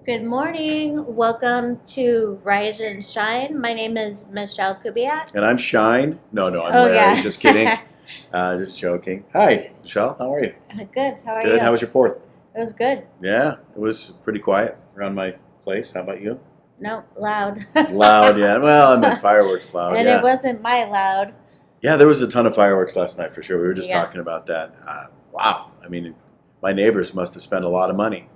Good morning. Welcome to Rise and Shine. My name is Michele Kubiak. And I'm Shine. No, I'm Oh, Larry. yeah. Just kidding. Just joking. Hi, Michelle. How are you? Good. How are you? Good. How was your 4th? It was good. Yeah, it was pretty quiet around my place. How about you? No, loud. Loud, yeah. Well, I meant fireworks loud, And yeah. it wasn't my loud. Yeah, there was a ton of fireworks last night for sure. We were just Yeah. talking about that. Wow. I mean, my neighbors must have spent a lot of money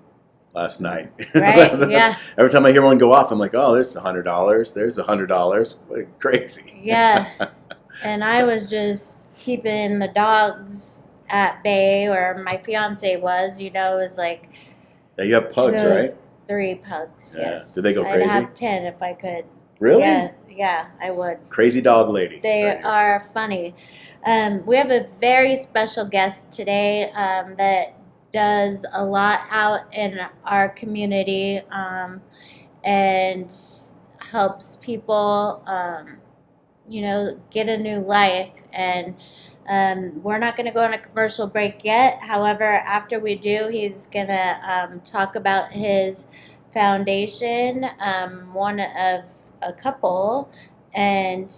last night. Right, yeah. Every time I hear one go off, I'm like, oh, there's $100. There's $100. What crazy. Yeah. And I was just keeping the dogs at bay, or my fiance was, it was like Yeah, you have pugs, those right? 3 pugs, Yeah. yes. Did they go crazy? I'd have 10 if I could. Really? Yeah, I would. Crazy dog lady. They right here. are funny. We have a very special guest today that does a lot out in our community and helps people, get a new life. And we're not going to go on a commercial break yet. However, after we do, he's going to talk about his foundation, one of a couple. And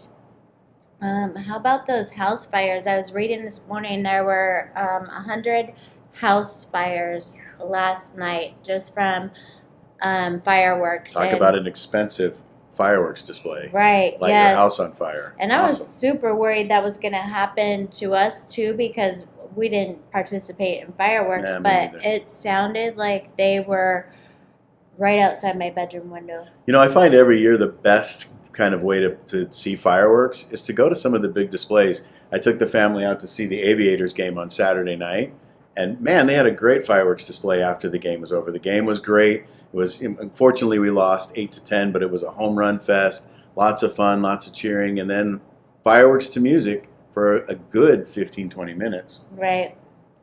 how about those house fires? I was reading this morning there were 100 house fires last night just from fireworks. Talk about an expensive fireworks display. Right, Light yes. your house on fire. And I was super worried that was going to happen to us too, because we didn't participate in fireworks, Yeah, me but neither. it sounded like they were right outside my bedroom window. You know, I find every year the best kind of way to see fireworks is to go to some of the big displays. I took the family out to see the Aviators game on Saturday night, and man, they had a great fireworks display after the game was over. The game was great. It was, unfortunately, we lost 8-10, but it was a home run fest. Lots of fun, lots of cheering, and then fireworks to music for a good 15-20 minutes. Right.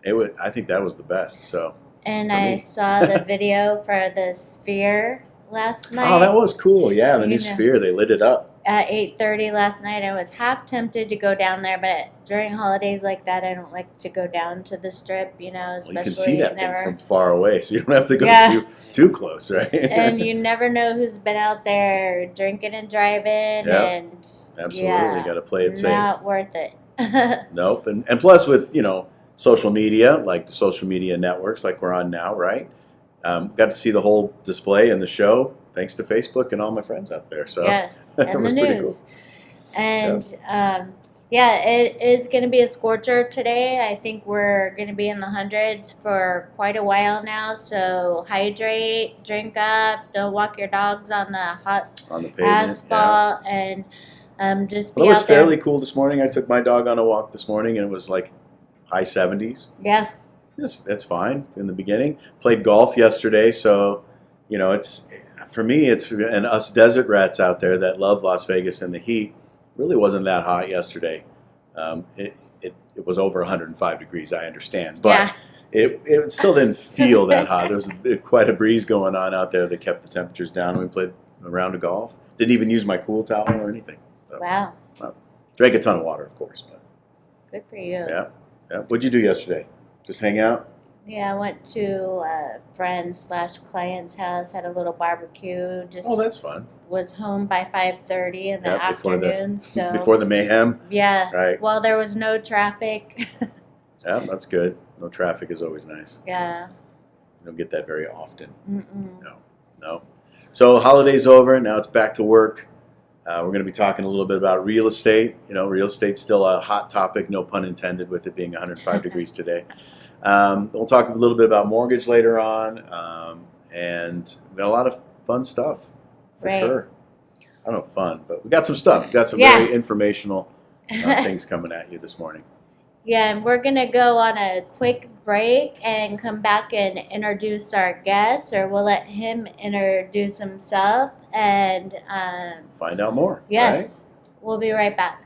I think that was the best. So. And I saw the video for the Sphere last night. Oh, that was cool. Yeah, the new Sphere, they lit it up. At 8:30 last night. I was half tempted to go down there, but during holidays like that, I don't like to go down to the Strip, especially well, you can see that thing from far away, so you don't have to go too close, right? And you never know who's been out there drinking and driving. Yep. And absolutely, you got to play it safe. Not worth it. Nope. And plus with, social media, like the social media networks like we're on now, right? Got to see the whole display and the show thanks to Facebook and all my friends out there. So yes, and the news. Cool. And it is going to be a scorcher today. I think we're going to be in the hundreds for quite a while now. So hydrate, drink up, don't walk your dogs on the hot asphalt, and just be out there. It was fairly cool this morning. I took my dog on a walk this morning, and it was like high 70s. Yeah. It's fine in the beginning. Played golf yesterday, so it's for me. And us desert rats out there that love Las Vegas and the heat. Really wasn't that hot yesterday. It was over 105 degrees. I understand, but it still didn't feel that hot. There was quite a breeze going on out there that kept the temperatures down. And we played a round of golf. Didn't even use my cool towel or anything. So, wow. Drank a ton of water, of course. But good for you. Yeah. What'd you do yesterday? Just hang out? Yeah, I went to a friend/client's house, had a little barbecue. Oh, that's fun. Was home by 5:30 in the afternoon. Before the mayhem? Yeah. Right. Well, there was no traffic. Yeah, that's good. No traffic is always nice. Yeah. You don't get that very often. Mm-mm. No. So holiday's over. Now it's back to work. We're going to be talking a little bit about real estate. Real estate's still a hot topic, no pun intended, with it being 105 degrees today. We'll talk a little bit about mortgage later on, and we got a lot of fun stuff for sure. I don't know, fun, but we got some stuff. We got some very informational things coming at you this morning. Yeah, and we're going to go on a quick break and come back and introduce our guest, or we'll let him introduce himself and find out more. Yes, right? We'll be right back.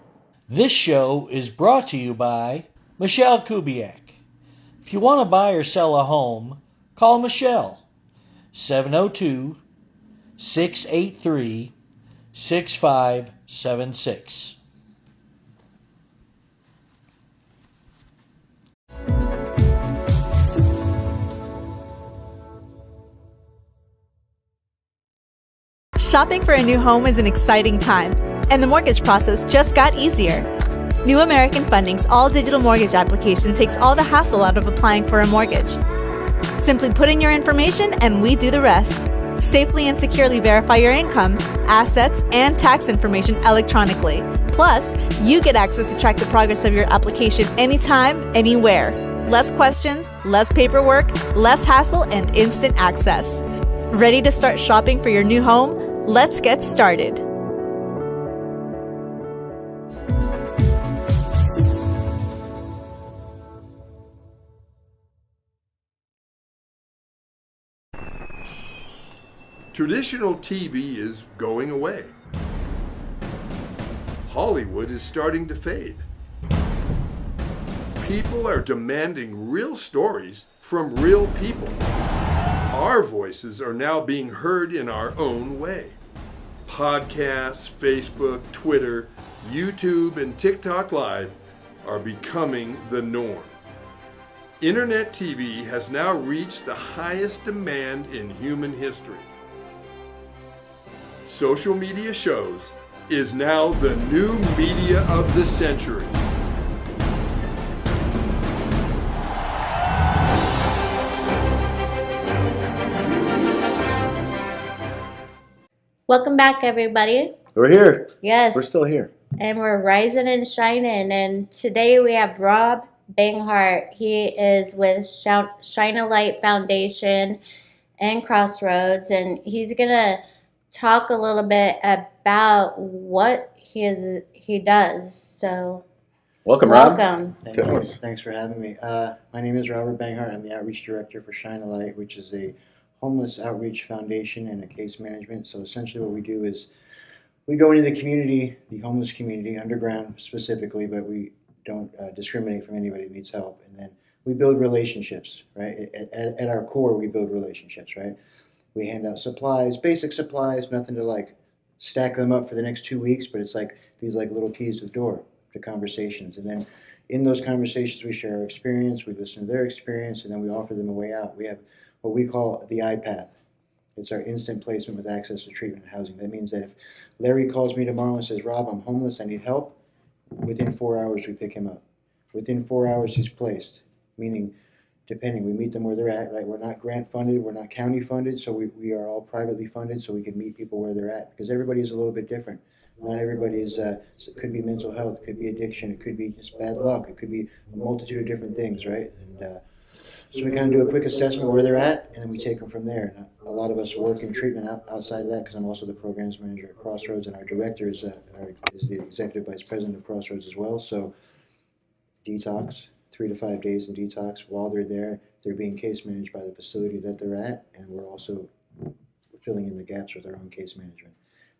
This show is brought to you by Michele Kubiak. If you want to buy or sell a home, call Michele, 702-683-6576. Shopping for a new home is an exciting time, and the mortgage process just got easier. New American Funding's all-digital mortgage application takes all the hassle out of applying for a mortgage. Simply put in your information and we do the rest. Safely and securely verify your income, assets, and tax information electronically. Plus, you get access to track the progress of your application anytime, anywhere. Less questions, less paperwork, less hassle, and instant access. Ready to start shopping for your new home? Let's get started. Traditional TV is going away. Hollywood is starting to fade. People are demanding real stories from real people. Our voices are now being heard in our own way. Podcasts, Facebook, Twitter, YouTube, and TikTok Live are becoming the norm. Internet TV has now reached the highest demand in human history. Social media shows is now the new media of the century. Welcome back, everybody. We're here. Yes. We're still here. And we're rising and shining. And today we have Rob Banghart. He is with Shine a Light Foundation and Crossroads. And he's going to talk a little bit about what he does. So Welcome, Rob. welcome. Thanks for having me. My name is Robert Banghart. I'm the Outreach Director for Shine a Light, which is a homeless outreach foundation and a case management. So essentially what we do is we go into the community, the homeless community, underground specifically, but we don't discriminate from anybody who needs help. And then we build relationships, right? At our core, we build relationships, right? We hand out supplies, basic supplies, nothing to like stack them up for the next 2 weeks, but it's like these like little keys to the door to conversations. And then in those conversations, we share our experience, we listen to their experience, and then we offer them a way out. We have what we call the iPath. It's our instant placement with access to treatment and housing. That means that if Larry calls me tomorrow and says, Rob, I'm homeless, I need help, within 4 hours we pick him up. Within 4 hours he's placed, meaning depending, we meet them where they're at, right? We're not grant funded, we're not county funded, so we are all privately funded so we can meet people where they're at because everybody is a little bit different. Not everybody is, it could be mental health, it could be addiction, it could be just bad luck, it could be a multitude of different things, right? And so we kind of do a quick assessment where they're at, and then we take them from there. And a lot of us work in treatment outside of that because I'm also the programs manager at Crossroads, and our director is the executive vice president of Crossroads as well. So detox, 3 to 5 days in detox. While they're there, they're being case managed by the facility that they're at, and we're also filling in the gaps with our own case management.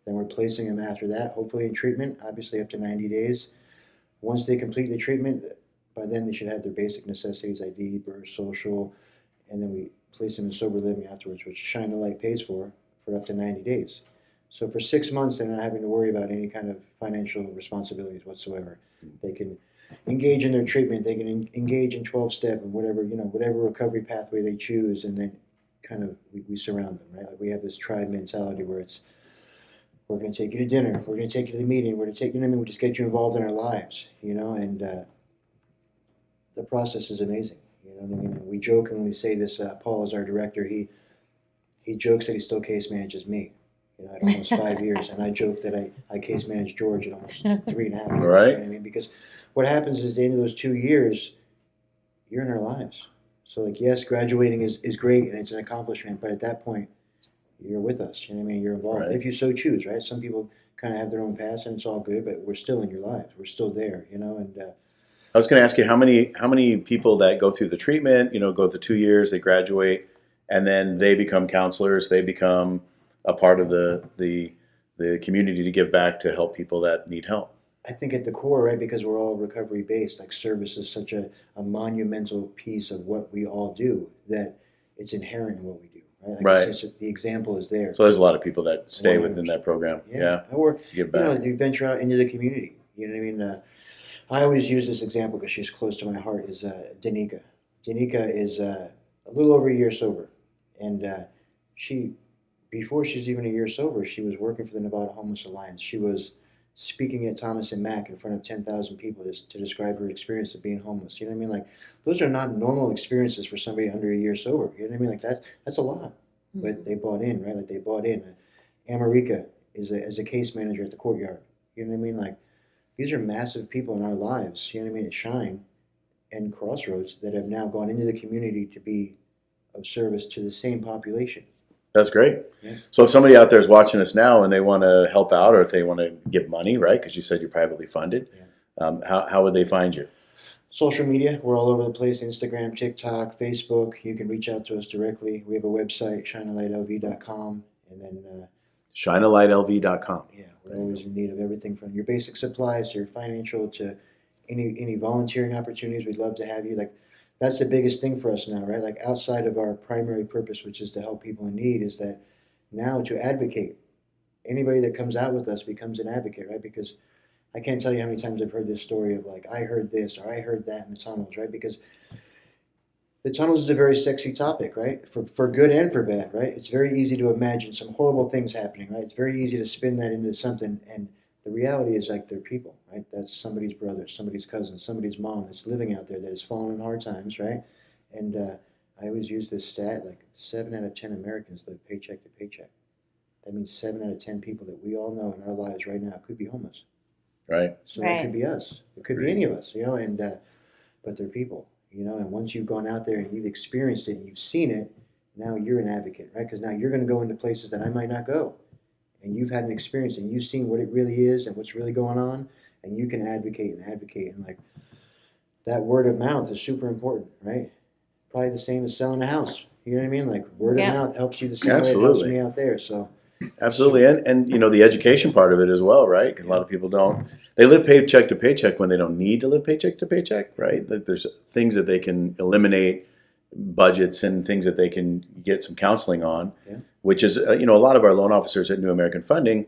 Then we're placing them after that, hopefully in treatment, obviously up to 90 days. Once they complete the treatment, by then they should have their basic necessities, ID, birth, social, and then we place them in sober living afterwards, which Shine the Light pays for up to 90 days. So for 6 months, they're not having to worry about any kind of financial responsibilities whatsoever. They can engage in their treatment, they can engage in 12-step and whatever recovery pathway they choose, and then kind of we surround them, right? Like we have this tribe mentality where it's, we're going to take you to dinner, we're going to take you to the meeting, we're going to take you, we just get you involved in our lives, and the process is amazing. You know what I mean? And we jokingly say this, Paul is our director, he jokes that he still case manages me, at almost 5 years. And I joke that I case manage George at almost 3.5 years. Right. You know what I mean? Because what happens is at the end of those 2 years, you're in our lives. So like, yes, graduating is great and it's an accomplishment, but at that point, you're with us. You know what I mean? You're involved, Right. if you so choose, right? Some people kind of have their own past and it's all good, but we're still in your lives. We're still there, and I was going to ask you how many people that go through the treatment, go through 2 years, they graduate, and then they become counselors. They become a part of the community to give back to help people that need help. I think at the core, right, because we're all recovery based, like service is such a monumental piece of what we all do that it's inherent in what we do, right? Like Right. It's just, the example is there. So there's a lot of people that stay 100%. within that program. Yeah. Or, to give back. they venture out into the community. You know what I mean? I always use this example because she's close to my heart, is Danica. Danica is a little over a year sober, and she before she was even a year sober, she was working for the Nevada Homeless Alliance. She was speaking at Thomas and Mack in front of 10,000 people to describe her experience of being homeless. You know what I mean? Like, those are not normal experiences for somebody under a year sober. You know what I mean? Like, that's a lot. But they bought in, right? Like, they bought in. America is a case manager at the courtyard. You know what I mean? Like, these are massive people in our lives. You know what I mean? At Shine and Crossroads that have now gone into the community to be of service to the same population. That's great. Yeah. So if somebody out there is watching us now and they want to help out, or if they want to give money, right? Because you said you're privately funded. Yeah. How would they find you? Social media, we're all over the place: Instagram, TikTok, Facebook. You can reach out to us directly. We have a website, shinealightlv.com, and then shinealightlv.com. yeah, we're always in need of everything from your basic supplies to your financial to any volunteering opportunities. We'd love to have you. Like, that's the biggest thing for us now, right? Like, outside of our primary purpose, which is to help people in need, is that now to advocate. Anybody that comes out with us becomes an advocate, right? Because I can't tell you how many times I've heard this story of, like, I heard this or I heard that in the tunnels, right? Because the tunnels is a very sexy topic, right? For good and for bad, right? It's very easy to imagine some horrible things happening, right? It's very easy to spin that into something, and the reality is, like, they're people, right? That's somebody's brother, somebody's cousin, somebody's mom that's living out there that has fallen in hard times, right? And I always use this stat, like 7 out of 10 Americans live paycheck to paycheck. That means 7 out of 10 people that we all know in our lives right now could be homeless. Right. So it could be us. It could be any of us, you know, and but they're people, you know, and once you've gone out there and you've experienced it and you've seen it, now you're an advocate, right? Because now you're going to go into places that I might not go. And you've had an experience and you've seen what it really is and what's really going on, and you can advocate. And, like, that word of mouth is super important, right? Probably the same as selling a house. You know what I mean? Like, word of mouth helps you the same way it helps me out there. So absolutely, and you know, the education part of it as well, right? Because a lot of people they live paycheck to paycheck when they don't need to live paycheck to paycheck, right? Like, there's things that they can eliminate, budgets and things that they can get some counseling on, which is, you know, a lot of our loan officers at New American Funding,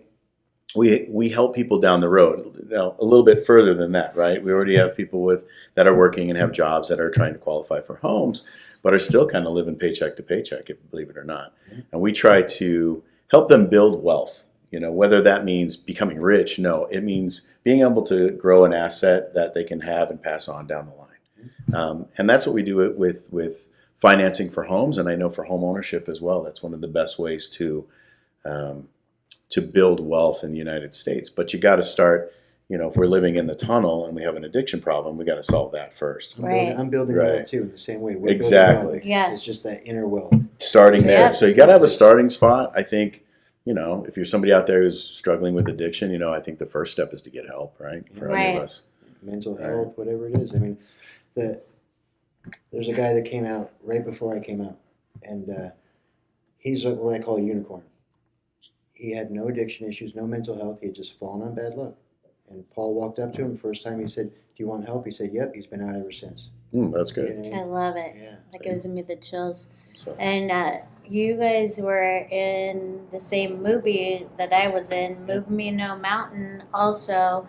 we help people down the road, you know, a little bit further than that, right? We already have people that are working and have jobs that are trying to qualify for homes, but are still kind of living paycheck to paycheck, if you believe it or not. And we try to help them build wealth. You know, whether that means becoming rich, no, it means being able to grow an asset that they can have and pass on down the line. And that's what we do with financing for homes, and I know for home ownership as well. That's one of the best ways to build wealth in the United States. But you got to start, you know, if we're living in the tunnel and we have an addiction problem, we got to solve that first. I'm building wealth too in the same way. Exactly. Yeah. It's just that inner wealth. Starting there. So you got to have a starting spot. I think, you know, if you're somebody out there who's struggling with addiction, you know, I think the first step is to get help, right? For any of us. Mental health, whatever it is. I mean, there's a guy that came out right before I came out, and he's what I call a unicorn. He had no addiction issues, no mental health. He had just fallen on bad luck. And Paul walked up to him the first time. He said, "Do you want help?" He said, "Yep." He's been out ever since. That's good. You know what I mean? I love it. Yeah. That gives me the chills. So. And you guys were in the same movie that I was in, Move Me No Mountain, also,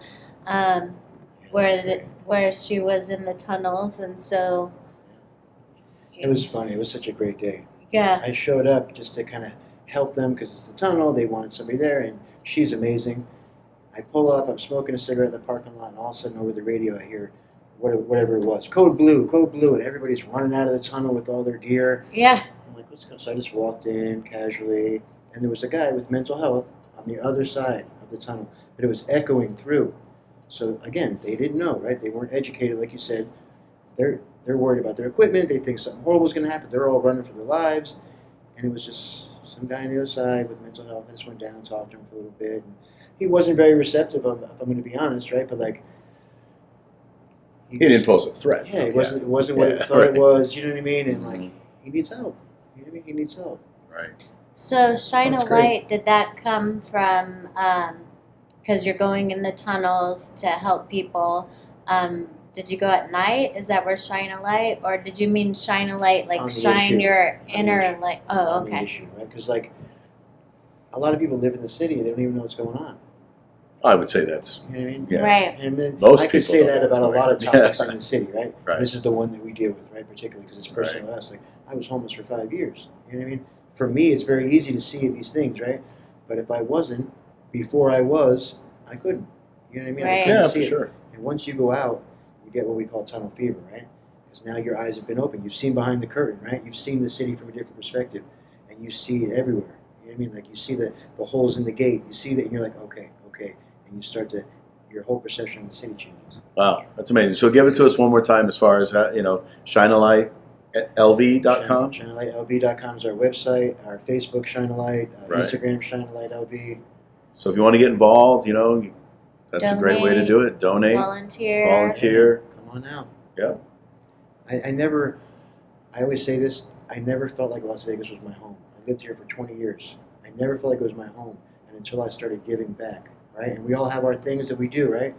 where she was in the tunnels, and so. It was funny. It was such a great day. Yeah. I showed up just to kind of help them because it's the tunnel. They wanted somebody there, and she's amazing. I pull up. I'm smoking a cigarette in the parking lot, and all of a sudden over the radio I hear whatever it was, code blue, and everybody's running out of the tunnel with all their gear. Yeah. I'm like, what's going on? So I just walked in casually, and there was a guy with mental health on the other side of the tunnel, but it was echoing through. So again, they didn't know, right? They weren't educated, like you said. They're worried about their equipment. They think something horrible is going to happen. They're all running for their lives, and it was just some guy on the other side with mental health. I just went down, talked to him for a little bit, and he wasn't very receptive, if I'm going to be honest, right? But like, he didn't pose a threat. Yeah, it wasn't what it thought it was. You know what I mean? And like, he needs help. You know what I mean? He needs help. Right. So Shine That's a great. Light, did that come from because you're going in the tunnels to help people? Did you go at night? Is that where Shine a Light, or did you mean shine a light like shine issue. your On the inner issue. light? Oh, On the okay. issue, right? Because like, a lot of people live in the city. They don't even know what's going on. I would say that's You know what I mean? yeah. Right. And then Most I could people say don't that know about a what's lot of going on. topics in the city, right? Right. This is the one that we deal with, right? Particularly because it's personal Right. to us. Like, I was homeless for 5 years. You know what I mean? for me, it's very easy to see these things, right? But if I wasn't, before I was, I couldn't. You know what I mean? I Right. couldn't Yeah, see for it. sure. And once you go out, you get what we call tunnel fever, right? Because now your eyes have been opened. You've seen behind the curtain, right? You've seen the city from a different perspective, and you see it everywhere. You know what I mean? Like you see the holes in the gate. You see that, and you're like, okay, and you start to, your whole perception of the city changes. Wow, that's amazing. So give it to us one more time as far as, ShineAlightLV.com. ShineAlightLV.com is our website. Our Facebook, Shine a Light. Right. Instagram, Shine a Light LV. So if you want to get involved, that's a great way to Donate, do it. Donate, volunteer. Come on out. Yeah. I always say this, I never felt like Las Vegas was my home. I lived here for 20 years. I never felt like it was my home until I started giving back, right? And we all have our things that we do, right?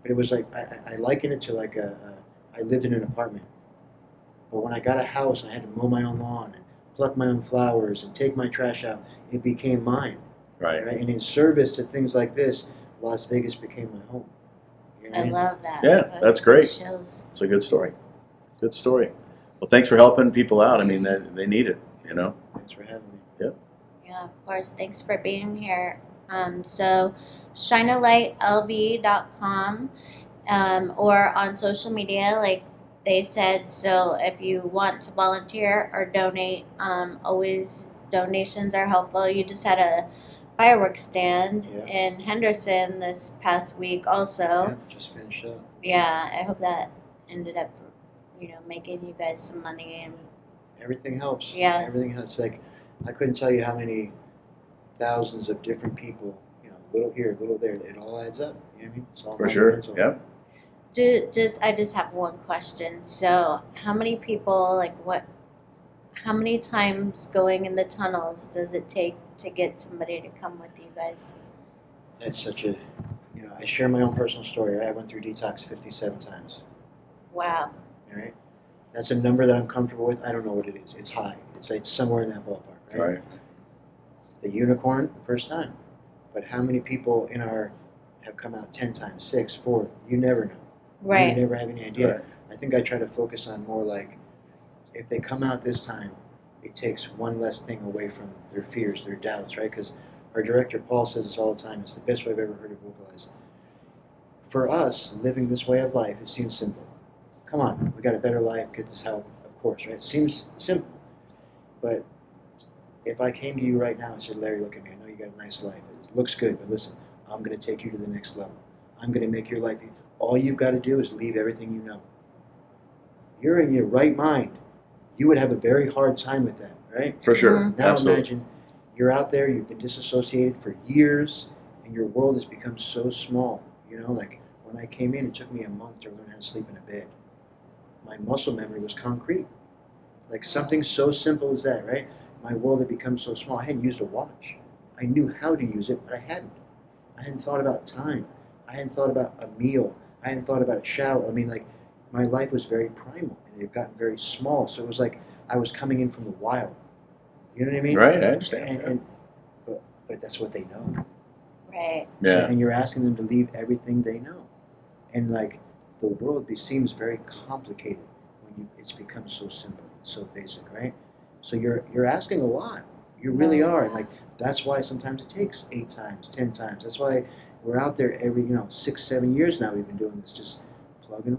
But it was like, I liken it to like I lived in an apartment. But when I got a house and I had to mow my own lawn and pluck my own flowers and take my trash out, it became mine, Right. right? And in service to things like this, Las Vegas became my home. You know what I I mean? love that. Yeah, that's great. Shows. It's a good story. Good story. Well, thanks for helping people out. I mean, they need it, Thanks for having me. Yeah, of course. Thanks for being here. So shinealightlv.com or on social media, like they said. So if you want to volunteer or donate, always donations are helpful. You just had a fireworks stand in Henderson this past week also. Yeah, just finished up. Yeah, I hope that ended up, making you guys some money. And Everything helps. Yeah. Everything helps. Like, I couldn't tell you how many thousands of different people, little here, little there. It all adds up. You know what I mean? It's all For sure. mental. Yeah. I just have one question. So how many people, how many times going in the tunnels does it take to get somebody to come with you guys? That's such a, I share my own personal story. Right? I went through detox 57 times. Wow. All right? That's a number that I'm comfortable with. I don't know what it is. It's high. It's like somewhere in that ballpark. Right? Right. The unicorn, first time. But how many people have come out 10 times, 6, 4? You never know. Right. You never have any idea. Right. I think I try to focus on more like, if they come out this time, it takes one less thing away from their fears, their doubts, right? Because our director, Paul, says this all the time. It's the best way I've ever heard it vocalized. For us, living this way of life, it seems simple. Come on, we got a better life, get this help, of course, right? It seems simple. But if I came to you right now and said, Larry, look at me, I know you got a nice life. It looks good, but listen, I'm going to take you to the next level. I'm going to make your life, all you've got to do is leave everything you know. You're in your right mind. You would have a very hard time with that, right? For sure. Mhm. Now Absolutely. imagine you're out there, you've been disassociated for years, and your world has become so small. Like when I came in, it took me a month to learn how to sleep in a bed. My muscle memory was concrete. Like something so simple as that, right? My world had become so small. I hadn't used a watch. I knew how to use it, but I hadn't. I hadn't thought about time. I hadn't thought about a meal. I hadn't thought about a shower. I mean, like, my life was very primal, and it had gotten very small. So it was like I was coming in from the wild. You know what I mean? Right, I understand. But that's what they know. Right. Yeah. And you're asking them to leave everything they know. And like the world seems very complicated when it's become so simple and so basic, right? So you're asking a lot. You really are. And like that's why sometimes it takes 8 times, 10 times. That's why we're out there every 6, 7 years now we've been doing this, just plugging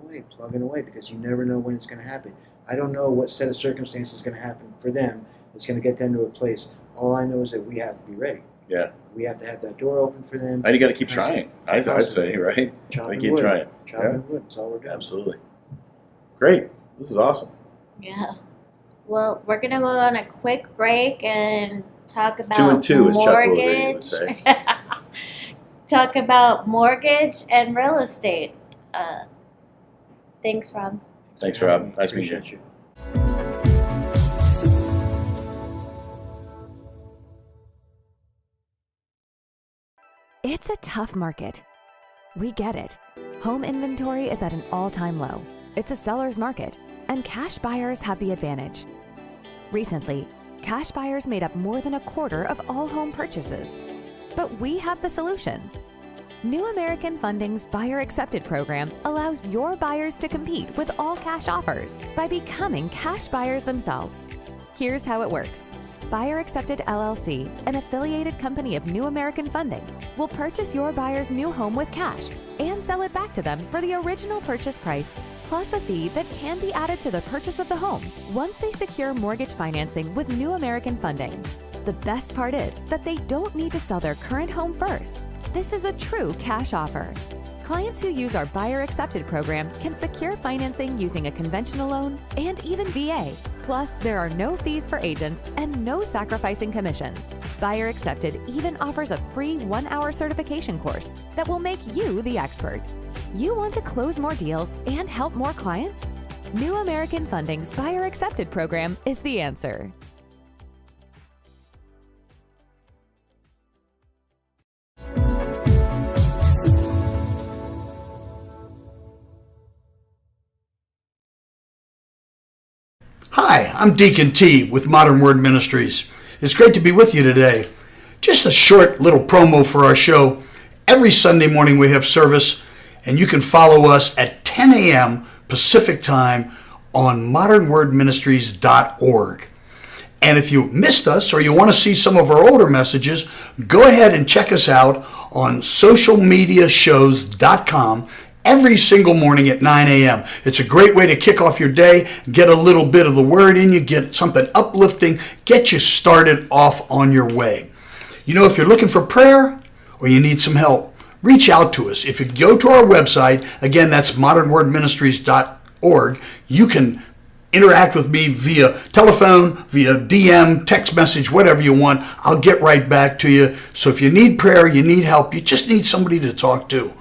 away, because you never know when it's going to happen. I don't know what set of circumstances is going to happen for them that's going to get them to a place. All I know is that we have to be ready. Yeah. We have to have that door open for them. And you got to keep trying. I'd say, right? Chopping keep wood. trying. Chopping wood. That's all we're doing. Absolutely. Great. This is awesome. Yeah. Well, we're gonna go on a quick break and talk about 2 and 2, as Chuck Roseanne would mortgage. say. Talk about mortgage and real estate. Thanks, Rob. Thanks, Rob. Nice meeting you. Appreciate you. It's a tough market. We get it. Home inventory is at an all-time low. It's a seller's market, and cash buyers have the advantage. Recently, cash buyers made up more than a quarter of all home purchases. But we have the solution. New American Funding's Buyer Accepted program allows your buyers to compete with all cash offers by becoming cash buyers themselves. Here's how it works. Buyer Accepted LLC, an affiliated company of New American Funding, will purchase your buyer's new home with cash and sell it back to them for the original purchase price, plus a fee that can be added to the purchase of the home once they secure mortgage financing with New American Funding. The best part is that they don't need to sell their current home first. This is a true cash offer. Clients who use our Buyer Accepted program can secure financing using a conventional loan and even VA. Plus, there are no fees for agents and no sacrificing commissions. Buyer Accepted even offers a free 1-hour certification course that will make you the expert. You want to close more deals and help more clients? New American Funding's Buyer Accepted program is the answer. Hi, I'm Deacon T with Modern Word Ministries. It's great to be with you today. Just a short little promo for our show. Every Sunday morning we have service, and you can follow us at 10 a.m. Pacific Time on modernwordministries.org. And if you missed us or you want to see some of our older messages, go ahead and check us out on socialmediashows.com every single morning at 9 a.m. It's a great way to kick off your day, get a little bit of the word in you, get something uplifting, get you started off on your way. You know, if you're looking for prayer or you need some help, reach out to us. If you go to our website, again, that's modernwordministries.org, you can interact with me via telephone, via DM, text message, whatever you want. I'll get right back to you. So if you need prayer, you need help, you just need somebody to talk to,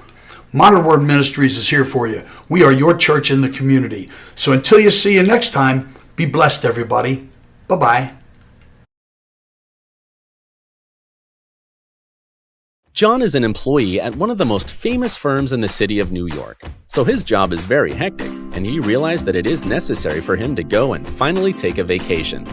Modern Word Ministries is here for you. We are your church in the community. So until you see you next time, be blessed, everybody. Bye-bye. John is an employee at one of the most famous firms in the city of New York. So his job is very hectic, and he realized that it is necessary for him to go and finally take a vacation.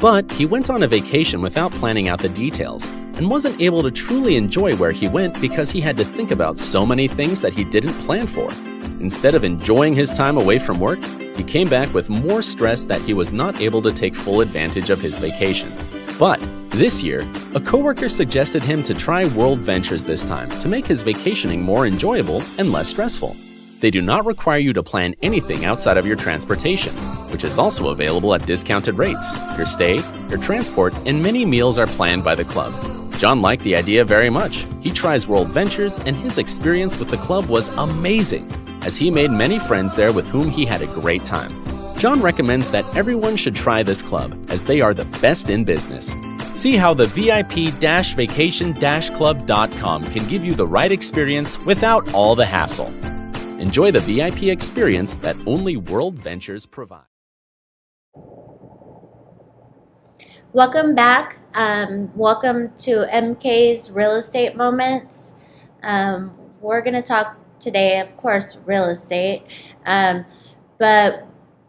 But he went on a vacation without planning out the details, and wasn't able to truly enjoy where he went because he had to think about so many things that he didn't plan for. Instead of enjoying his time away from work, he came back with more stress that he was not able to take full advantage of his vacation. But this year, a coworker suggested him to try World Ventures this time to make his vacationing more enjoyable and less stressful. They do not require you to plan anything outside of your transportation, which is also available at discounted rates. Your stay, your transport, and many meals are planned by the club. John liked the idea very much. He tries World Ventures, and his experience with the club was amazing, as he made many friends there with whom he had a great time. John recommends that everyone should try this club, as they are the best in business. See how the VIP-vacation-club.com can give you the right experience without all the hassle. Enjoy the VIP experience that only World Ventures provide. Welcome back. Welcome to MK's Real Estate Moments. We're going to talk today, of course, real estate. But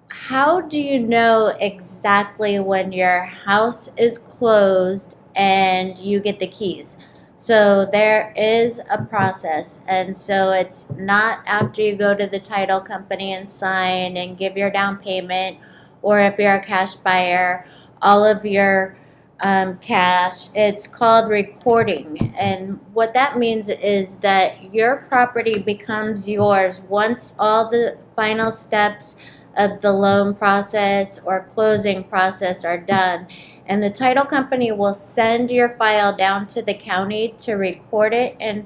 how do you know exactly when your house is closed and you get the keys? So there is a process, and so it's not after you go to the title company and sign and give your down payment, or if you're a cash buyer, all of your cash. It's called recording, and what that means is that your property becomes yours once all the final steps of the loan process or closing process are done. And the title company will send your file down to the county to record it and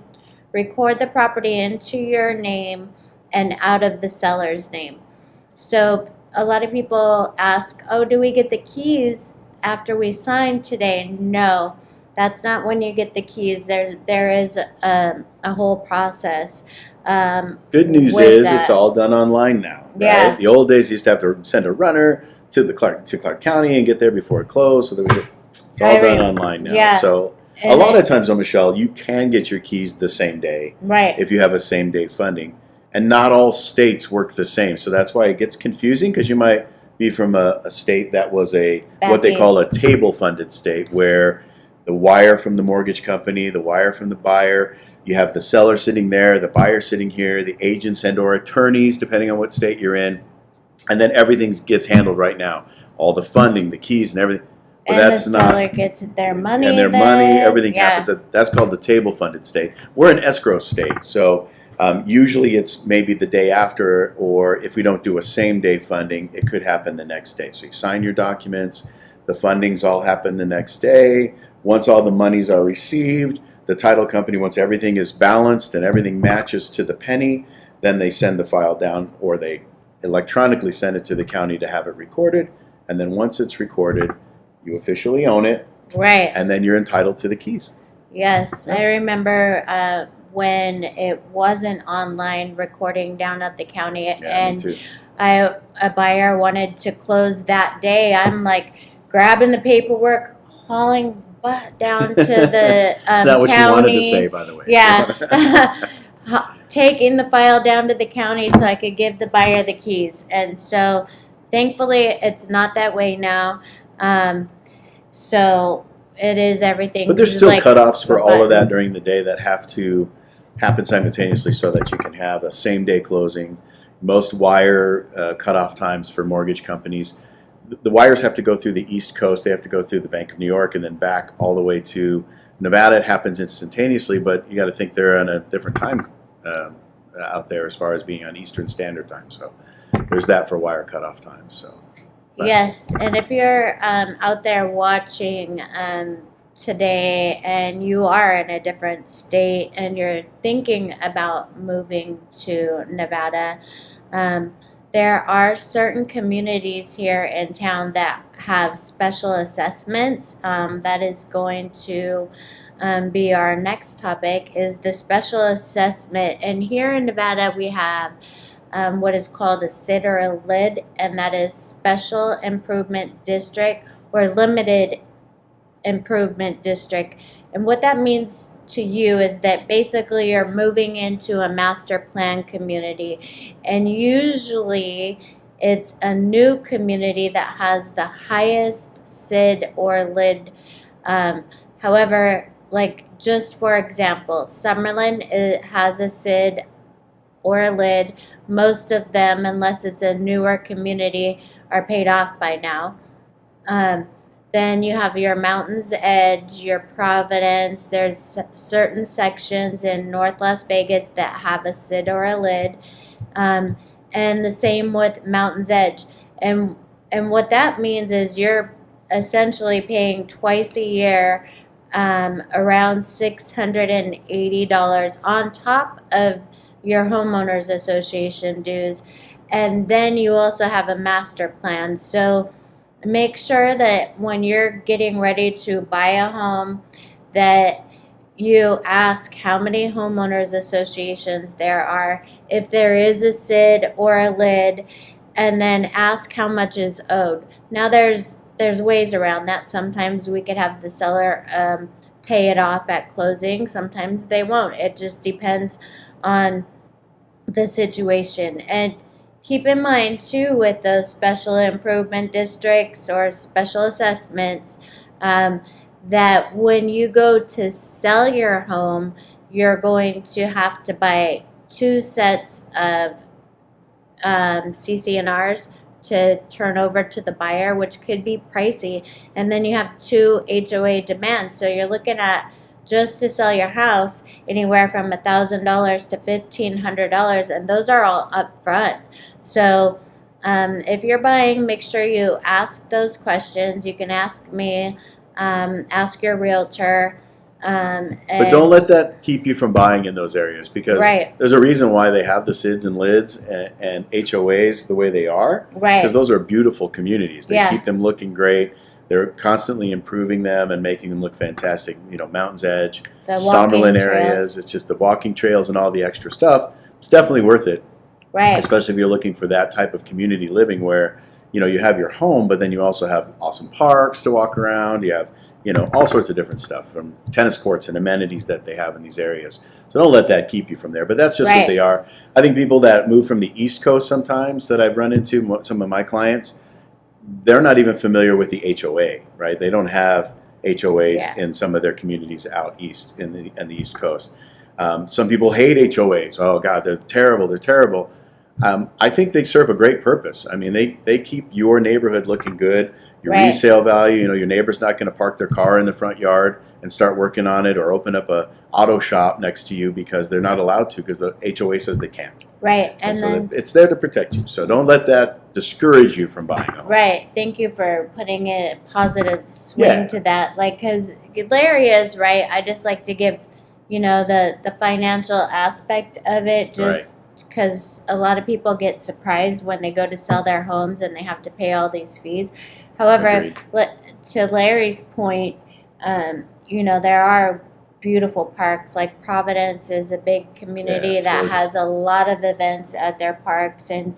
record the property into your name and out of the seller's name. So a lot of people ask, oh, do we get the keys after we sign today? No, that's not when you get the keys. There is a whole process. Good news is it's all done online now. Right? Yeah. The old days you used to have to send a runner to Clark County and get there before it closed. So that it's all done online now. Yeah. So and a lot of times, Michelle, you can get your keys the same day, right, if you have a same day funding. And not all states work the same. So that's why it gets confusing, because you might be from a state that was what they call a table funded state, where the wire from the mortgage company, the wire from the buyer, you have the seller sitting there, the buyer sitting here, the agents and or attorneys, depending on what state you're in. And then everything gets handled right now. All the funding, the keys and everything. But and that's the not, seller gets their money. and their then. money, everything Yeah. happens. That's called the table funded state. We're an escrow state, so usually it's maybe the day after, or if we don't do a same day funding, it could happen the next day. So you sign your documents, the fundings all happen the next day. Once all the monies are received, the title company, once everything is balanced and everything matches to the penny, then they send the file down, or they electronically send it to the county to have it recorded. And then once it's recorded, you officially own it, Right. and then you're entitled to the keys. Yes, I remember when it wasn't online recording down at the county, Yeah, me and too. a buyer wanted to close that day. I'm like grabbing the paperwork, hauling butt down to the That's not what county. you wanted to say, by the way. Yeah. Taking the file down to the county so I could give the buyer the keys. And so thankfully it's not that way now. So it is everything. But there's still like cutoffs for a all of that button. during the day that have to happen simultaneously so that you can have a same day closing. Most wire cutoff times for mortgage companies, the wires have to go through the East Coast. They have to go through the Bank of New York and then back all the way to Nevada. It happens instantaneously, but you got to think they're on a different time out there as far as being on Eastern Standard Time. So there's that for wire cutoff times. So. But Yes, and if you're out there watching today and you are in a different state and you're thinking about moving to Nevada, there are certain communities here in town that have special assessments. That is going to be our next topic, is the special assessment. And here in Nevada we have what is called a SID or a LID, and that is Special Improvement District or Limited Improvement District. And what that means to you is that basically you're moving into a master plan community, and usually it's a new community that has the highest SID or LID. However, like just for example, Summerlin, it has a SID or a LID. Most of them, unless it's a newer community, are paid off by now. Then you have your Mountain's Edge, your Providence. There's certain sections in North Las Vegas that have a SID or a LID. And the same with Mountain's Edge. And what that means is you're essentially paying twice a year around $680 on top of your homeowners association dues, and then you also have a master plan. So make sure that when you're getting ready to buy a home that you ask how many homeowners associations there are, if there is a SID or a LID, and then ask how much is owed. Now there's ways around that. Sometimes we could have the seller pay it off at closing. Sometimes they won't. It just depends on the situation. And keep in mind too, with those special improvement districts or special assessments, that when you go to sell your home, you're going to have to buy 2 sets of CC&Rs to turn over to the buyer, which could be pricey. And then you have 2 HOA demands. So you're looking at, just to sell your house, anywhere from $1,000 to $1,500, and those are all up front. So if you're buying, make sure you ask those questions. You can ask me, ask your realtor. But don't let that keep you from buying in those areas, because Right. there's a reason why they have the SIDs and LIDs and HOAs the way they are. Right. Because those are beautiful communities. They Yeah. keep them looking great. They're constantly improving them and making them look fantastic. You know, Mountain's Edge, The walking Summerlin trails. areas. It's just the walking trails and all the extra stuff. It's definitely worth it, Right. especially if you're looking for that type of community living where, you know, you have your home, but then you also have awesome parks to walk around. You have, you know, all sorts of different stuff, from tennis courts and amenities that they have in these areas. So don't let that keep you from there. But that's just Right. what they are. I think people that move from the East Coast sometimes that I've run into, some of my clients, they're not even familiar with the HOA, right? They don't have HOAs Yeah. in some of their communities out east in the East Coast. Some people hate HOAs. Oh God, they're terrible. They're terrible. I think they serve a great purpose. I mean, they keep your neighborhood looking good. Your Right. resale value, your neighbor's not going to park their car in the front yard and start working on it, or open up a auto shop next to you because they're not allowed to, because the HOA says they can't. Right. And And so then, it's there to protect you. So don't let that discourage you from buying a home. right. Thank you for putting a positive swing Yeah. to that. Like, because Larry is right. I just like to give, the financial aspect of it, just because a lot of people get surprised when they go to sell their homes and they have to pay all these fees. However, Agreed. to Larry's point, there are beautiful parks. Like Providence is a big community it's that gorgeous. has a lot of events at their parks, and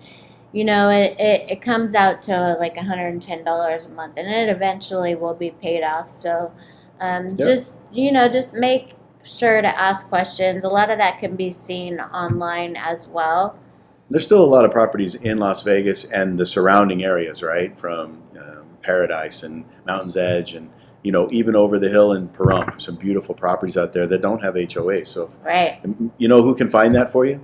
it comes out to like $110 a month, and it eventually will be paid off. So just make sure to ask questions. A lot of that can be seen online as well. There's still a lot of properties in Las Vegas and the surrounding areas, right? From Paradise and Mountain's Edge, and even over the hill in Pahrump, some beautiful properties out there that don't have HOA. So Right. you know who can find that for you?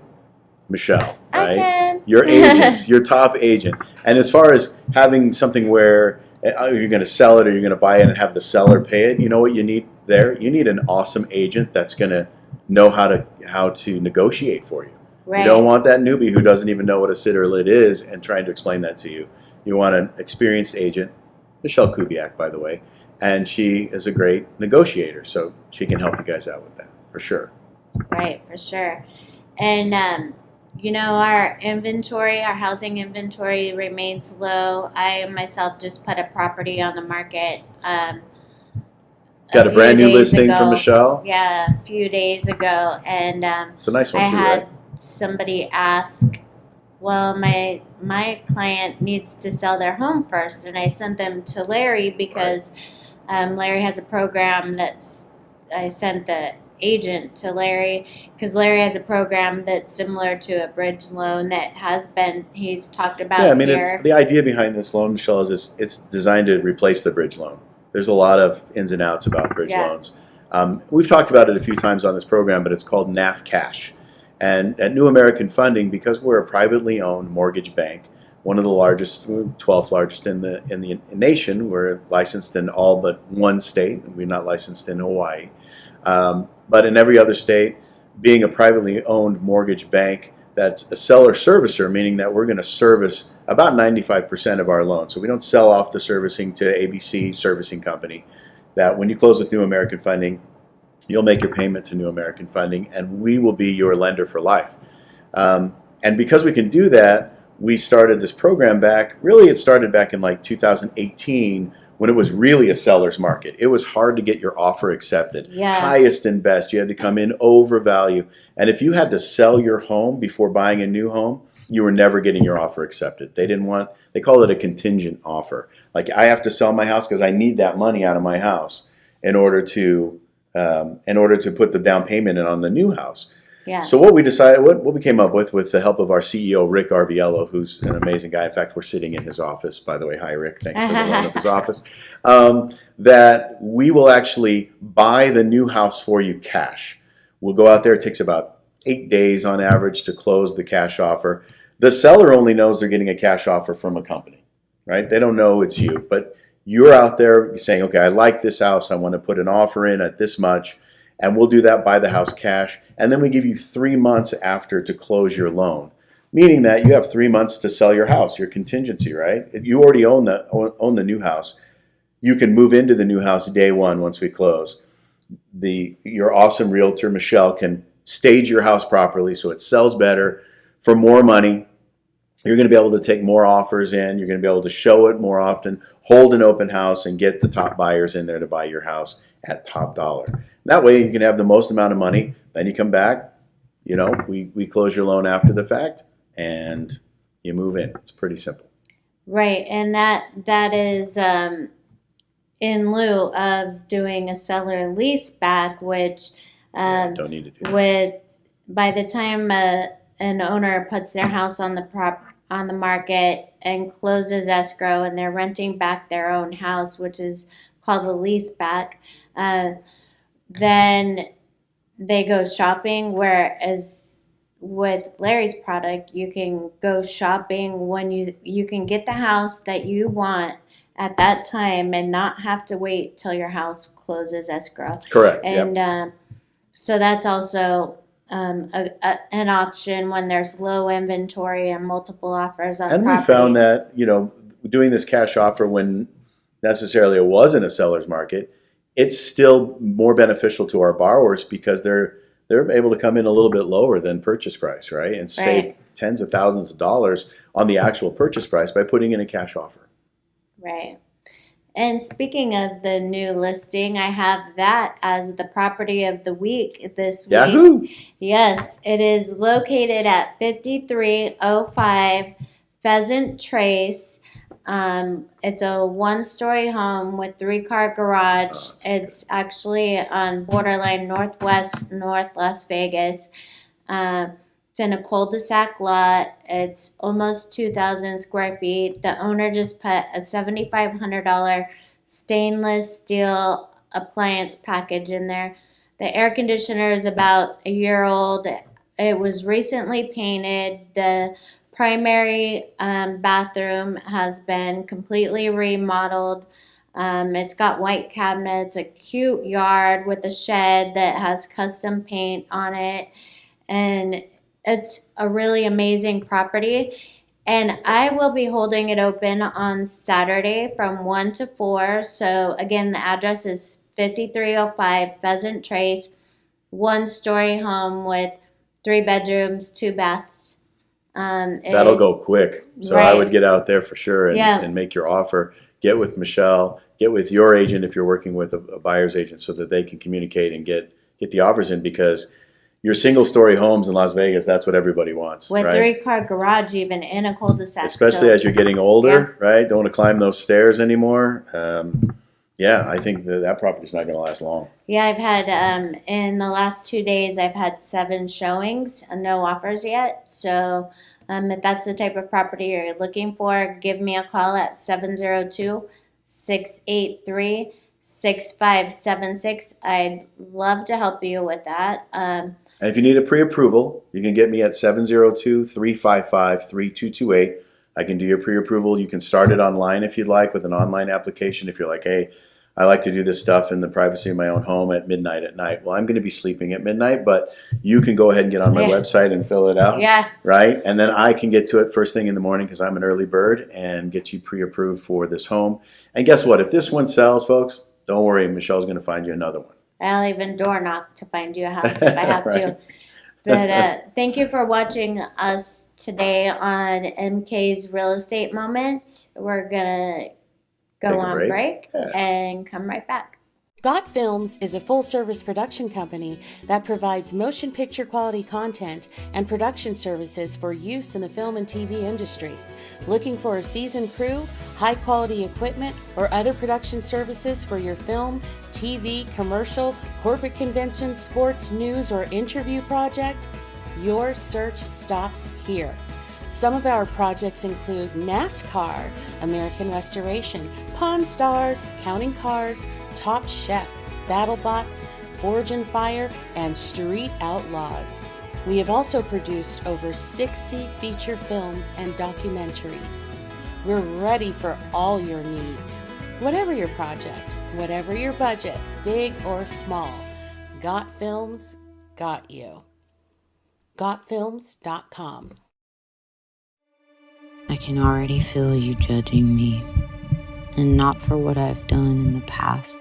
Michelle, I right? can. Your agent, your top agent. And as far as having something where you're going to sell it or you're going to buy it and have the seller pay it, you know what you need there? You need an awesome agent that's going to know how to negotiate for you. Right. You don't want that newbie who doesn't even know what a sit or lit is and trying to explain that to you. You want an experienced agent, Michele Kubiak, by the way, and she is a great negotiator, so she can help you guys out with that, for sure. Right, for sure. And, our housing inventory remains low. I myself just put a property on the market. Got a brand new few days listing ago. from Michelle? Yeah, a few days ago. And It's a nice one I too, had right? somebody ask, well, my client needs to sell their home first. And I sent them to Larry because Larry has a program I sent the agent to Larry because Larry has a program that's similar to a bridge loan that he's talked about Yeah, I mean, here. it's the idea behind this loan, Michelle, is it's designed to replace the bridge loan. There's a lot of ins and outs about bridge loans. We've talked about it a few times on this program, but it's called NAF Cash. And at New American Funding, because we're a privately owned mortgage bank, one of the largest, 12th largest in the nation. We're licensed in all but one state. We're not licensed in Hawaii. But in every other state, being a privately owned mortgage bank that's a seller servicer, meaning that we're going to service about 95% of our loans. So we don't sell off the servicing to ABC Servicing Company. That when you close with New American Funding, you'll make your payment to New American Funding, and we will be your lender for life. And because we can do that, we started this program it started back in like 2018 when it was really a seller's market. It was hard to get your offer accepted. Yeah. Highest and best. You had to come in over value. And if you had to sell your home before buying a new home, you were never getting your offer accepted. They call it a contingent offer. Like, I have to sell my house because I need that money out of my house in order to put the down payment in on the new house. Yeah. So what we decided, what we came up with the help of our CEO, Rick Arviello, who's an amazing guy. In fact, we're sitting in his office, by the way. Hi, Rick. Thanks for the loan of his office. That we will actually buy the new house for you cash. We'll go out there. It takes about 8 days on average to close the cash offer. The seller only knows they're getting a cash offer from a company, right? They don't know it's you, but you're out there saying, okay, I like this house. I want to put an offer in at this much. And we'll do that, buy the house cash. And then we give you 3 months after to close your loan, meaning that you have 3 months to sell your house, your contingency, right? If you already own the new house, you can move into the new house day one once we close. Your awesome realtor, Michelle, can stage your house properly so it sells better for more money. You're going to be able to take more offers in. You're going to be able to show it more often, hold an open house, and get the top buyers in there to buy your house at top dollar. That way you can have the most amount of money. Then you come back, we close your loan after the fact, and you move in. It's pretty simple. Right, and that is in lieu of doing a seller lease back, which Don't need to do that. by the time an owner puts their house on the market and closes escrow and they're renting back their own house, which is called a lease back, then they go shopping, whereas with Larry's product, you can go shopping when you can get the house that you want at that time and not have to wait till your house closes escrow. Correct. And so that's also an option when there's low inventory and multiple offers on And properties. we found that, doing this cash offer when necessarily it wasn't a seller's market, it's still more beneficial to our borrowers because they're able to come in a little bit lower than purchase price, right? And save tens of thousands of dollars on the actual purchase price by putting in a cash offer. Right. And speaking of the new listing, I have that as the property of the week this week. Yahoo! Yes, it is located at 5305 Pheasant Trace. It's a one-story home with 3-car garage. It's actually on borderline North Las Vegas. It's in a cul-de-sac lot. It's almost 2,000 square feet. The owner just put a $7,500 stainless steel appliance package in there. The air conditioner is about a year old. It was recently painted. The primary bathroom has been completely remodeled. It's got white cabinets, a cute yard with a shed that has custom paint on it. And it's a really amazing property. And I will be holding it open on Saturday from 1 to 4. So again, the address is 5305 Pheasant Trace, one-story home with 3 bedrooms, 2 baths. That'll go quick. So I would get out there for sure and make your offer. Get with Michelle. Get with your agent if you're working with a buyer's agent so that they can communicate and get the offers in, because your single-story homes in Las Vegas, that's what everybody wants. With right? 3-car garage even in a cul-de-sac. Especially as you're getting older, right? Don't want to climb those stairs anymore. I think that property's not going to last long. Yeah, I've had, in the last 2 days, I've had 7 showings and no offers yet. So if that's the type of property you're looking for, give me a call at 702-683-6576. I'd love to help you with that. And if you need a pre-approval, you can get me at 702-355-3228. I can do your pre-approval. You can start it online if you'd like, with an online application. If you're like, hey, I like to do this stuff in the privacy of my own home at midnight at night. Well, I'm going to be sleeping at midnight, but you can go ahead and get on my website and fill it out. Yeah. Right? And then I can get to it first thing in the morning because I'm an early bird and get you pre-approved for this home. And guess what? If this one sells, folks, don't worry. Michelle's going to find you another one. I'll even door knock to find you a house if I have to. But thank you for watching us today on MK's Real Estate Moment. We're going to go on break and come right back. Got Films is a full-service production company that provides motion picture quality content and production services for use in the film and TV industry. Looking for a seasoned crew, high-quality equipment, or other production services for your film, TV, commercial, corporate convention, sports, news, or interview project? Your search stops here. Some of our projects include NASCAR, American Restoration, Pawn Stars, Counting Cars, Top Chef, BattleBots, Forge and Fire, and Street Outlaws. We have also produced over 60 feature films and documentaries. We're ready for all your needs. Whatever your project, whatever your budget, big or small, Got Films got you. GotFilms.com. I can already feel you judging me, and not for what I've done in the past,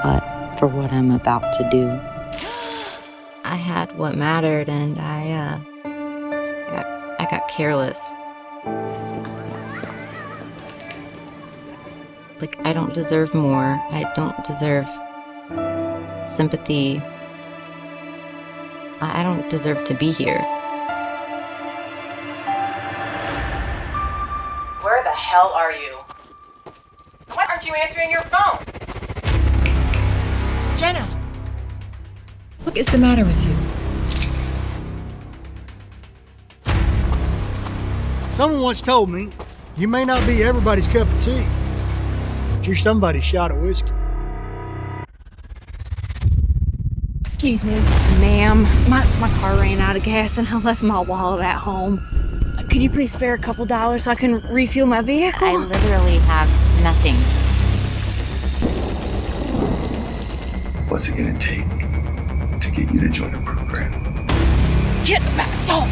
but for what I'm about to do. I had what mattered, and I got careless. Like, I don't deserve more. I don't deserve sympathy. I don't deserve to be here. Where the hell are you? Why aren't you answering your phone? Jenna! What is the matter with you? Someone once told me, you may not be everybody's cup of tea, but you're somebody's shot of whiskey. Excuse me, ma'am. My car ran out of gas and I left my wallet at home. Could you please spare a couple dollars so I can refuel my vehicle? I literally have nothing. What's it gonna take to get you to join a program? Get back, dog!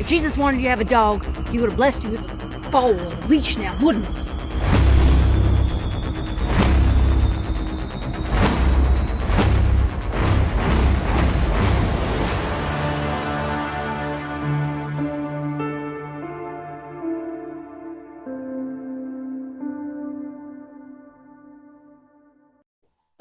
If Jesus wanted you to have a dog, he would have blessed you with a bowl and a leash now, wouldn't he?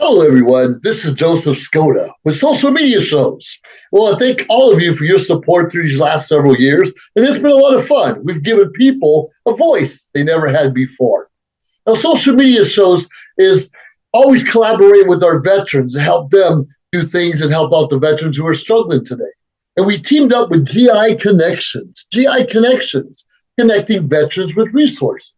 Hello, everyone. This is Joseph Skoda with Social Media Shows. Well, I thank all of you for your support through these last several years, and it's been a lot of fun. We've given people a voice they never had before. Now, Social Media Shows is always collaborating with our veterans to help them do things and help out the veterans who are struggling today. And we teamed up with GI Connections, connecting veterans with resources.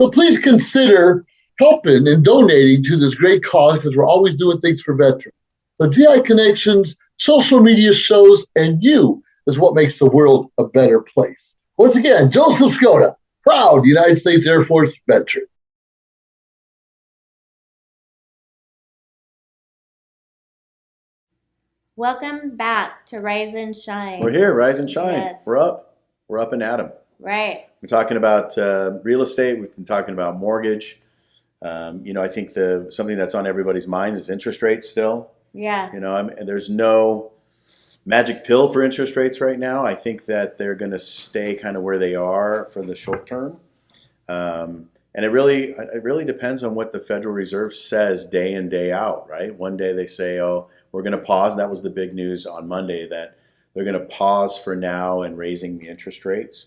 So please consider helping and donating to this great cause because we're always doing things for veterans. So GI Connections, Social Media Shows, and you is what makes the world a better place. Once again, Joseph Skoda, proud United States Air Force veteran. Welcome back to Rise and Shine. We're here, Rise and Shine. Yes. We're up and at 'em. Right. We're talking about real estate. We've been talking about mortgage. I think something that's on everybody's mind is interest rates still. Yeah. There's no magic pill for interest rates right now. I think that they're going to stay kind of where they are for the short term. And it really depends on what the Federal Reserve says day in, day out, right? One day they say, oh, we're going to pause. That was the big news on Monday, that they're going to pause for now in raising the interest rates.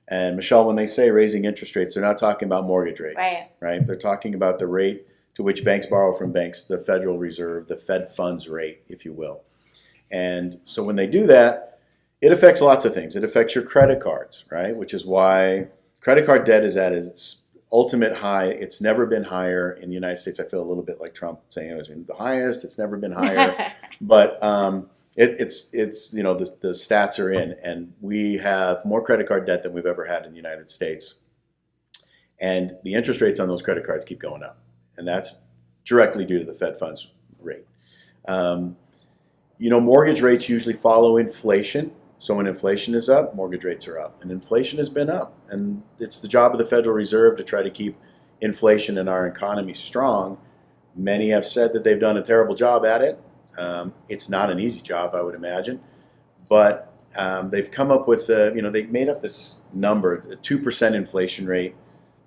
And Michelle, when they say raising interest rates, they're not talking about mortgage rates, right? They're talking about the rate to which banks borrow from banks, the Federal Reserve, the Fed funds rate, if you will. And so when they do that, it affects lots of things. It affects your credit cards, right? Which is why credit card debt is at its ultimate high. It's never been higher in the United States. I feel a little bit like Trump saying it was the highest. It's never been higher. But it's the stats are in, and we have more credit card debt than we've ever had in the United States. And the interest rates on those credit cards keep going up. And that's directly due to the Fed funds rate. Mortgage rates usually follow inflation. So when inflation is up, mortgage rates are up. And inflation has been up. And it's the job of the Federal Reserve to try to keep inflation in our economy strong. Many have said that they've done a terrible job at it. It's not an easy job, I would imagine. But they've come up with, they made up this number, the 2% inflation rate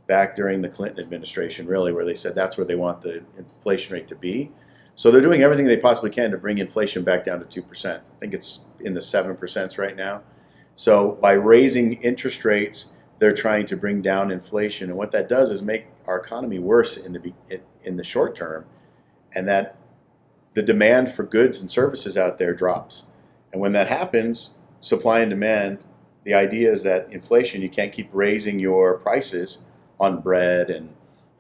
back during the Clinton administration, really, where they said that's where they want the inflation rate to be. So they're doing everything they possibly can to bring inflation back down to 2%. I think it's in the 7% right now. So by raising interest rates, they're trying to bring down inflation. And what that does is make our economy worse in the short term, and that the demand for goods and services out there drops. And when that happens, supply and demand, the idea is that inflation, you can't keep raising your prices on bread and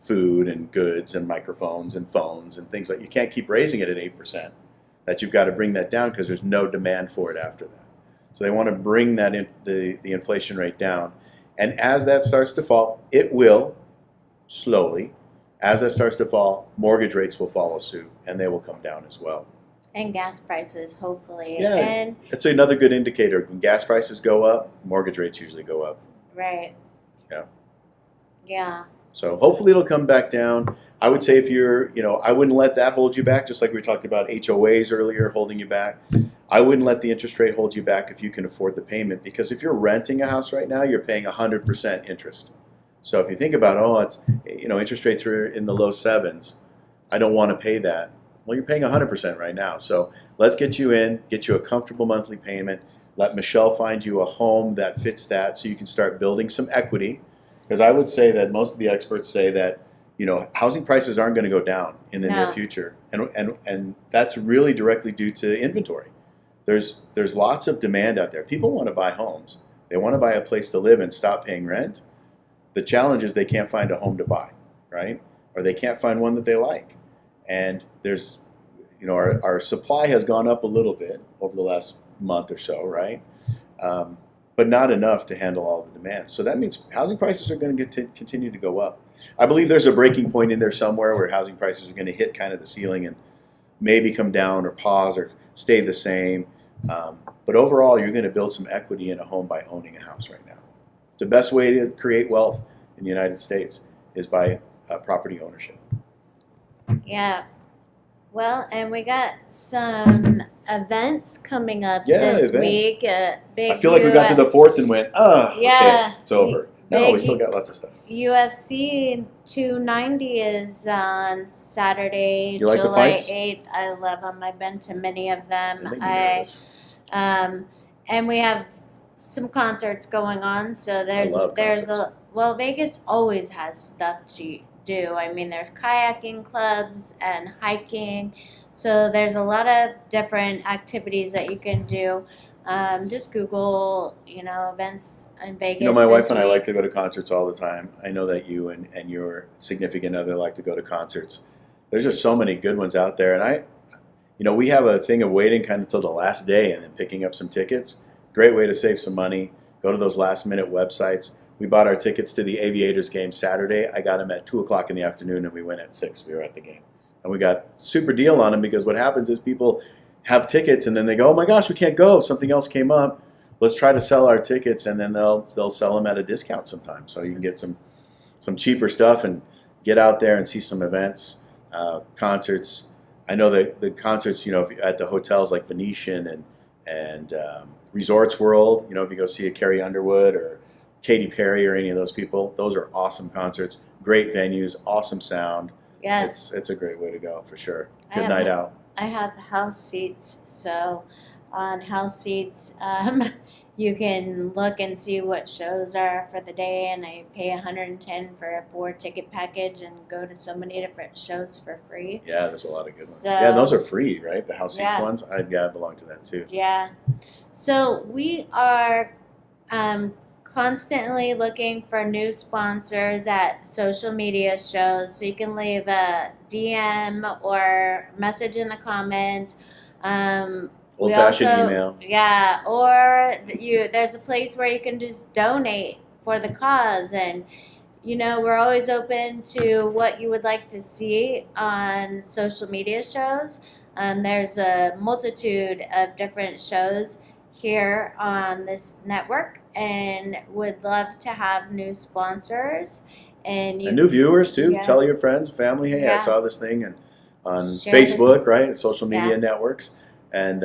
food and goods and microphones and phones and things like you can't keep raising it at 8%. That you've got to bring that down because there's no demand for it after that. So they want to bring that the inflation rate down. And as that starts to fall, it will slowly. As that starts to fall, mortgage rates will follow suit and they will come down as well. And gas prices, hopefully. Yeah, and that's another good indicator. When gas prices go up, mortgage rates usually go up. Right. Yeah. Yeah. So hopefully it'll come back down. I would say if you're, I wouldn't let that hold you back, just like we talked about HOAs earlier holding you back. I wouldn't let the interest rate hold you back if you can afford the payment, because if you're renting a house right now, you're paying 100% interest. So if you think about, interest rates are in the low 7s, I don't want to pay that. Well, you're paying 100% right now. So let's get you a comfortable monthly payment. Let Michelle find you a home that fits that so you can start building some equity. Because I would say that most of the experts say that, housing prices aren't going to go down in the near future. And that's really directly due to inventory. There's lots of demand out there. People want to buy homes. They want to buy a place to live and stop paying rent. The challenge is they can't find a home to buy, right? Or they can't find one that they like. And there's, our supply has gone up a little bit over the last month or so, right? But not enough to handle all the demand. So that means housing prices are going to continue to go up. I believe there's a breaking point in there somewhere where housing prices are going to hit kind of the ceiling and maybe come down or pause or stay the same. But overall, you're going to build some equity in a home by owning a house right now. The best way to create wealth in the United States is by property ownership. Yeah. Well, and we got some events coming up this week. Big I feel like we got to the fourth and went, okay, it's over. No, we still got lots of stuff. UFC 290 is on Saturday, You like the July fights? 8th. I love them. I've been to many of them. They make me nervous. And we have some concerts going on. So love Vegas always has stuff to do. I mean, there's kayaking clubs and hiking. So there's a lot of different activities that you can do. Just Google, events in Vegas. My wife and I like to go to concerts all the time. I know that you and your significant other like to go to concerts. There's just so many good ones out there. And we have a thing of waiting kind of till the last day and then picking up some tickets. Great way to save some money. Go to those last minute websites. We bought our tickets to the Aviators game Saturday. I got them at 2 o'clock in the afternoon and we went at 6. We were at the game. And we got super deal on them because what happens is people have tickets and then they go, oh my gosh, we can't go. Something else came up. Let's try to sell our tickets, and then they'll sell them at a discount sometimes. So you can get some cheaper stuff and get out there and see some events, concerts. I know that the concerts, at the hotels like Venetian and Resorts World, if you go see a Carrie Underwood or Katy Perry or any of those people, those are awesome concerts, great venues, awesome sound. Yes. It's a great way to go for sure. Good night out. I have house seats, so on house seats, you can look and see what shows are for the day, and I pay $110 for a 4-ticket package and go to so many different shows for free. Yeah, there's a lot of good ones. So, yeah, and those are free, right? The house seats ones? I belong to that too. Yeah. So we are constantly looking for new sponsors at social media shows. So you can leave a DM or message in the comments. Old-fashioned email. Yeah, or there's a place where you can just donate for the cause. And, we're always open to what you would like to see on social media shows. There's a multitude of different shows here on this network and would love to have new sponsors. And new viewers, too. Yeah. Tell your friends, family, hey, Yeah. I saw this thing on Share Facebook, right? Social media Yeah. networks. And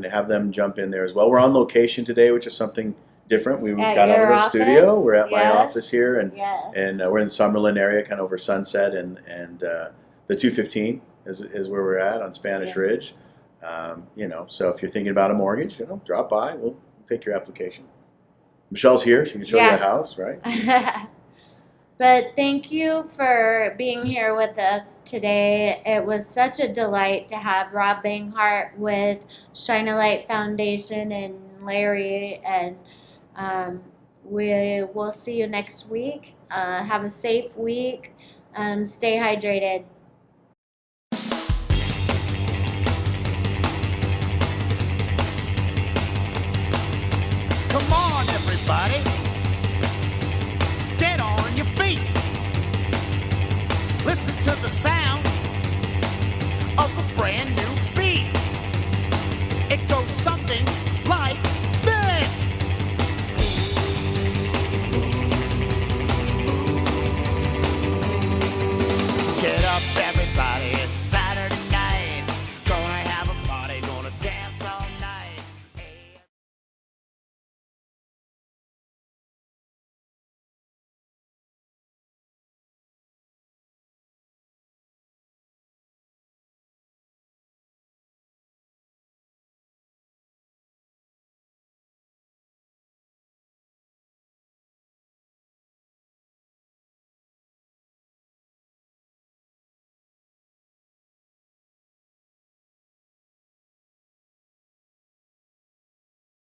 have them jump in there as well. We're on location today, which is something different. We At got out your of the studio. office? We're at my Yes. office here, and Yes. we're in the Summerlin area, kind of over Sunset, and the 215 is where we're at on Spanish Yeah. Ridge. So if you're thinking about a mortgage, drop by. We'll take your application. Michelle's here. She can show you the house, right? But thank you for being here with us today. It was such a delight to have Rob Banghart with Shine a Light Foundation and Larry. And we will see you next week. Have a safe week. Stay hydrated. Come on, everybody. Get on your feet. Listen to the sound of a brand new beat. It goes something like this. Get up, everybody. It's